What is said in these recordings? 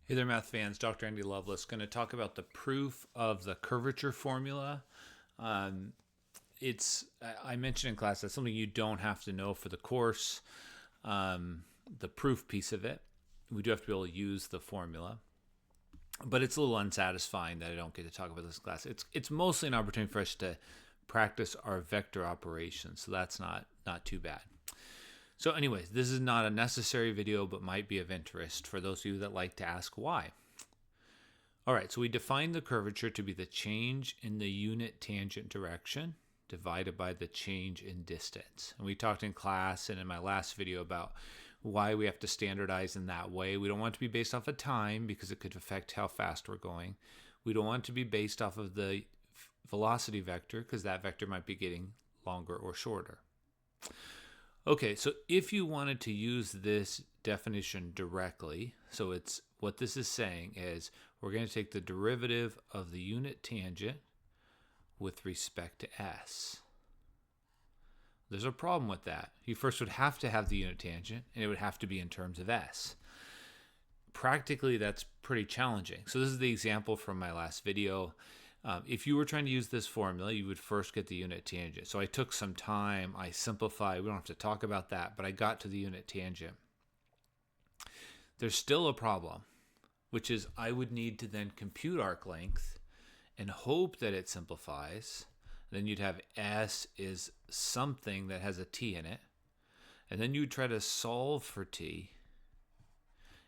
Hey there, math fans. Dr. Andy Lovelace going to talk about the proof of the curvature formula. Um, I mentioned in class that's something you don't have to know for the course. The proof piece of it, we do have to be able to use the formula, but it's a little unsatisfying that I don't get to talk about this in class. It's mostly an opportunity for us to practice our vector operations, so that's not too bad. So anyways, this is not a necessary video, but might be of interest for those of you that like to ask why. All right, so we define the curvature to be the change in the unit tangent direction divided by the change in distance. And we talked in class and in my last video about why we have to standardize in that way. We don't want it to be based off of time because it could affect how fast we're going. We don't want it to be based off of the velocity vector because that vector might be getting longer or shorter. Okay, so if you wanted to use this definition directly, so it's what this is saying is we're going to take the derivative of the unit tangent with respect to s. There's a problem with that. You first would have to have the unit tangent, and it would have to be in terms of s. Practically, that's pretty challenging. So this is the example from my last video. If you were trying to use this formula, you would first get the unit tangent. So I took some time, I simplified, we don't have to talk about that, but I got to the unit tangent. There's still a problem, which is I would need to then compute arc length and hope that it simplifies. Then you'd have S is something that has a T in it. And then you would try to solve for T.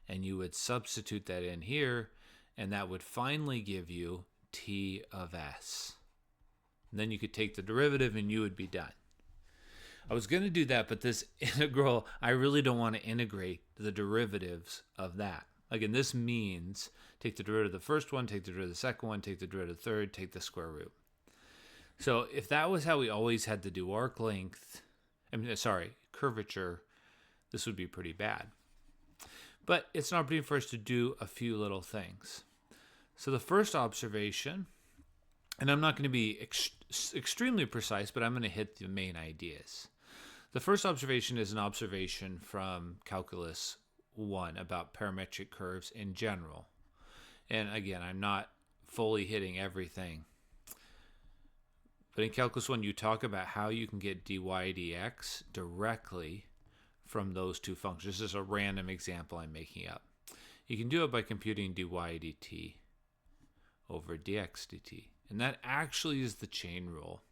And you would substitute that in here, and that would finally give you T of S. And then you could take the derivative and you would be done. I was going to do that, but this integral, I really don't want to integrate the derivatives of that. Again, this means take the derivative of the first one, take the derivative of the second one, take the derivative of the third, take the square root. So if that was how we always had to do arc length, curvature, this would be pretty bad. But it's an opportunity for us to do a few little things. So the first observation, and I'm not going to be extremely precise, but I'm going to hit the main ideas. The first observation is an observation from Calculus 1 about parametric curves in general. And again, I'm not fully hitting everything. But in Calculus 1, you talk about how you can get dy dx directly from those two functions. This is a random example I'm making up. You can do it by computing dy dt over dx dt. And that actually is the chain rule.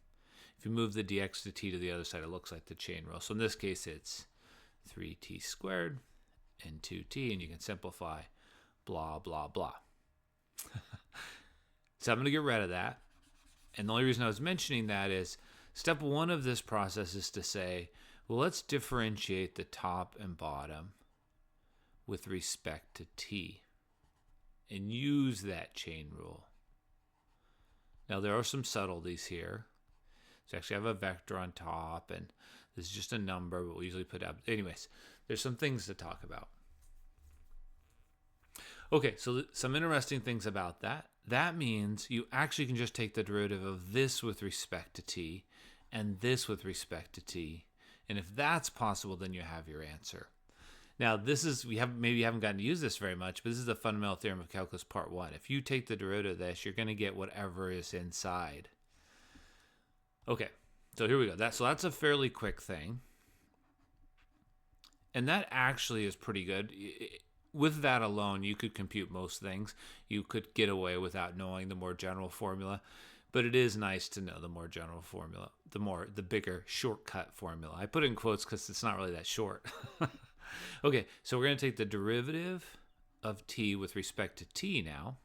If you move the dx dt to the other side, it looks like the chain rule. So in this case, it's 3t squared and 2t, and you can simplify blah, blah, blah. So I'm going to get rid of that. And the only reason I was mentioning that is step one of this process is to say, well, let's differentiate the top and bottom with respect to t and use that chain rule. Now, there are some subtleties here. So actually, I have a vector on top, and this is just a number, but we usually put up. Anyways, there's some things to talk about. Okay, so some interesting things about that. That means you actually can just take the derivative of this with respect to t and this with respect to t. And if that's possible, then you have your answer. Now, this is, maybe you haven't gotten to use this very much, but this is the fundamental theorem of calculus part 1. If you take the derivative of this, you're going to get whatever is inside. Okay, so here we go. So that's a fairly quick thing. And that actually is pretty good. With that alone, you could compute most things. You could get away without knowing the more general formula. But it is nice to know the more general formula, the bigger shortcut formula. I put it in quotes because it's not really that short. Okay, so we're going to take the derivative of t with respect to t now.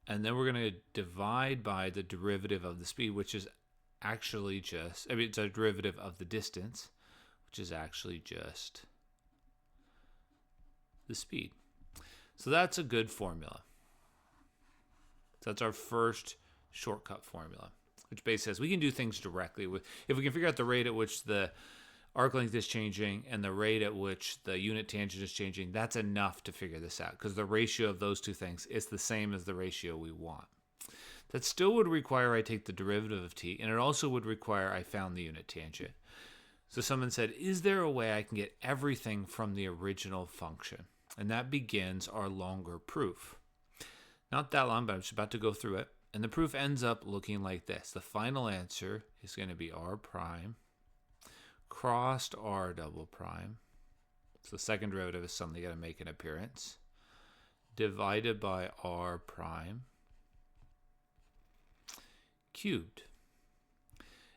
And then we're going to divide by the derivative of the speed, which is actually just, it's a derivative of the distance, which is actually just the speed. So that's a good formula. So that's our first shortcut formula, which basically says we can do things directly with, if we can figure out the rate at which the arc length is changing and the rate at which the unit tangent is changing, that's enough to figure this out because the ratio of those two things is the same as the ratio we want. That still would require I take the derivative of t, and it also would require I found the unit tangent. So someone said, is there a way I can get everything from the original function? And that begins our longer proof. Not that long, but I'm just about to go through it. And the proof ends up looking like this. The final answer is going to be r prime crossed r double prime. So the second derivative is suddenly going to make an appearance. Divided by r prime cubed.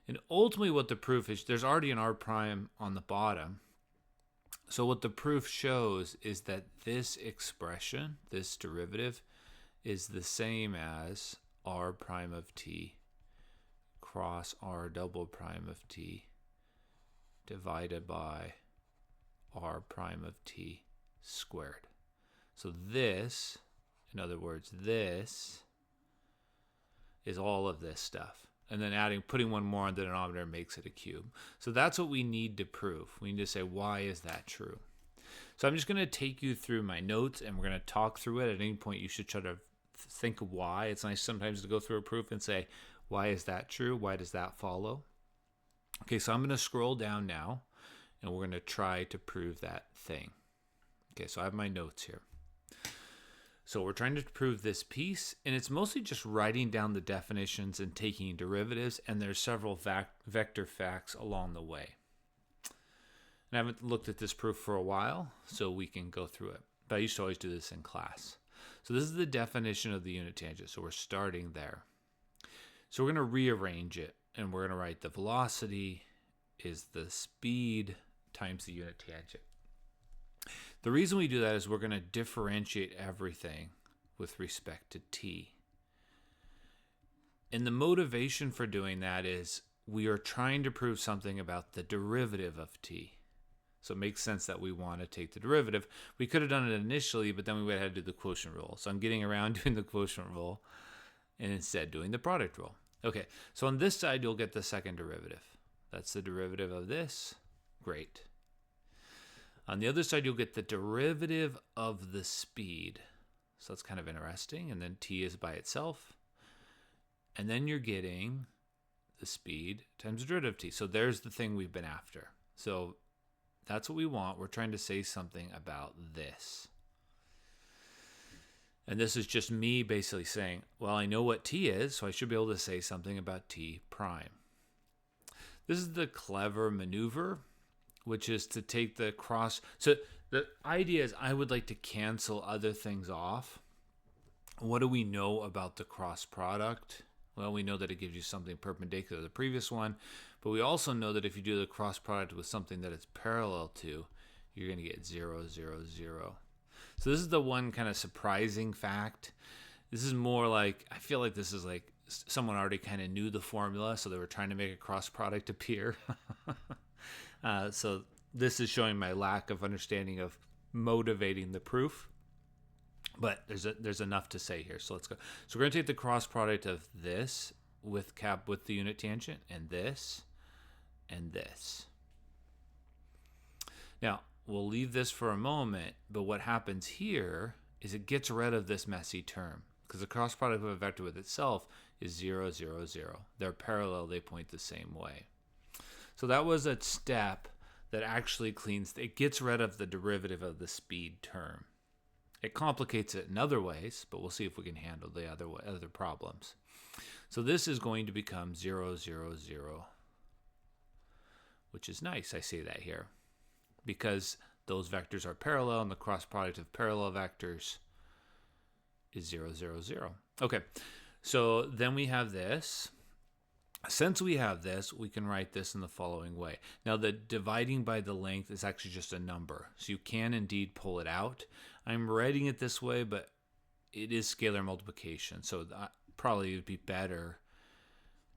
And ultimately what the proof is, there's already an r prime on the bottom. So what the proof shows is that this expression, this derivative, is the same as r prime of t cross r double prime of t divided by r prime of t squared. So this, in other words, this is all of this stuff. And then putting one more on the denominator makes it a cube. So that's what we need to prove. We need to say, why is that true? So I'm just going to take you through my notes, and we're going to talk through it. At any point, you should try to think of why. It's nice sometimes to go through a proof and say, why is that true? Why does that follow? Okay, so I'm going to scroll down now, and we're going to try to prove that thing. Okay, so I have my notes here. So we're trying to prove this piece, and it's mostly just writing down the definitions and taking derivatives, and there's several vector facts along the way. And I haven't looked at this proof for a while, so we can go through it. But I used to always do this in class. So this is the definition of the unit tangent, so we're starting there. So we're going to rearrange it, and we're going to write the velocity is the speed times the unit tangent. The reason we do that is we're going to differentiate everything with respect to t. And the motivation for doing that is we are trying to prove something about the derivative of t. So it makes sense that we want to take the derivative. We could have done it initially, but then we would have had to do the quotient rule. So I'm getting around doing the quotient rule and instead doing the product rule. Okay, so on this side, you'll get the second derivative. That's the derivative of this. Great. On the other side, you'll get the derivative of the speed. So that's kind of interesting. And then t is by itself. And then you're getting the speed times the derivative of t. So there's the thing we've been after. So that's what we want. We're trying to say something about this. And this is just me basically saying, well, I know what t is, so I should be able to say something about t prime. This is the clever maneuver, which is to take the cross. So the idea is I would like to cancel other things off. What do we know about the cross product? Well, we know that it gives you something perpendicular to the previous one, but we also know that if you do the cross product with something that it's parallel to, you're going to get 0, 0, 0. So this is the one kind of surprising fact. This is more like, I feel like this is like someone already kind of knew the formula, so they were trying to make a cross product appear. So this is showing my lack of understanding of motivating the proof. But there's enough to say here. So let's go. So we're going to take the cross product of this with the unit tangent and this and this. Now, we'll leave this for a moment, but what happens here is it gets rid of this messy term because the cross product of a vector with itself is 0, 0, 0. They're parallel, they point the same way. So that was a step that actually it gets rid of the derivative of the speed term. It complicates it in other ways, but we'll see if we can handle the other problems. So this is going to become 0, 0, 0, which is nice. I say that here because those vectors are parallel, and the cross product of parallel vectors is 0, 0, 0. Okay, so then we have this. Since we have this, we can write this in the following way. Now, the dividing by the length is actually just a number, so you can indeed pull it out. I'm writing it this way, but it is scalar multiplication, so probably it would be better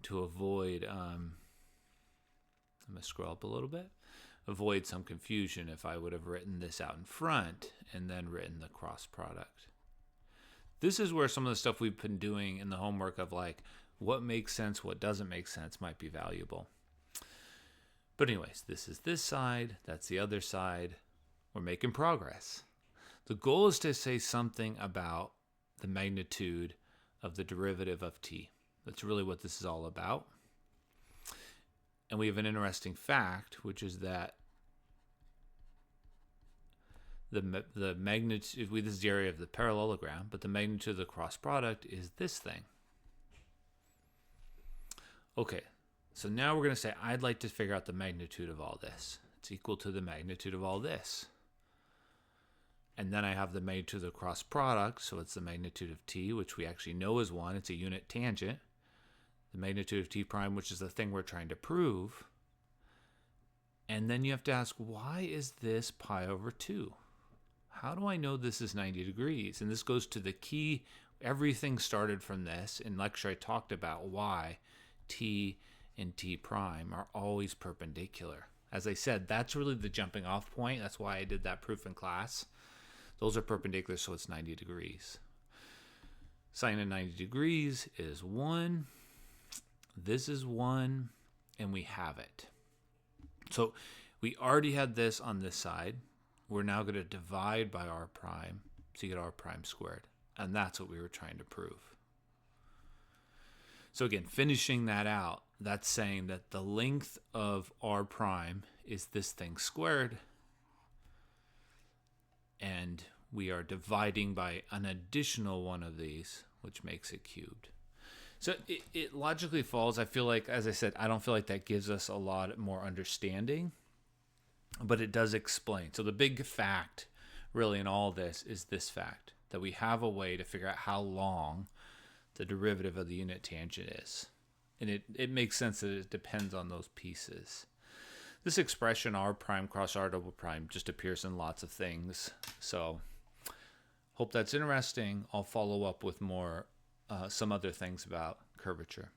to avoid, I'm going to scroll up a little bit, avoid some confusion if I would have written this out in front and then written the cross product. This is where some of the stuff we've been doing in the homework of like, what makes sense, what doesn't make sense might be valuable. But anyways, this is this side, that's the other side. We're making progress. The goal is to say something about the magnitude of the derivative of t. That's really what this is all about. And we have an interesting fact, which is that The magnitude, this is the area of the parallelogram, but the magnitude of the cross product is this thing. Okay, so now we're going to say, I'd like to figure out the magnitude of all this. It's equal to the magnitude of all this. And then I have the magnitude of the cross product, so it's the magnitude of t, which we actually know is 1. It's a unit tangent. The magnitude of t prime, which is the thing we're trying to prove. And then you have to ask, why is this pi over 2? How do I know this is 90 degrees? And this goes to the key. Everything started from this. In lecture, I talked about why t and t prime are always perpendicular. As I said, that's really the jumping off point. That's why I did that proof in class. Those are perpendicular, so it's 90 degrees. Sine of 90 degrees is 1. This is 1, and we have it. So we already had this on this side. We're now going to divide by r prime, so you get r prime squared. And that's what we were trying to prove. So again, finishing that out, that's saying that the length of r prime is this thing squared. And we are dividing by an additional one of these, which makes it cubed. So it logically follows. I feel like, as I said, I don't feel like that gives us a lot more understanding, but it does explain. So the big fact really in all this is this fact, that we have a way to figure out how long the derivative of the unit tangent is. And it makes sense that it depends on those pieces. This expression r prime cross r double prime just appears in lots of things. So hope that's interesting. I'll follow up with more some other things about curvature.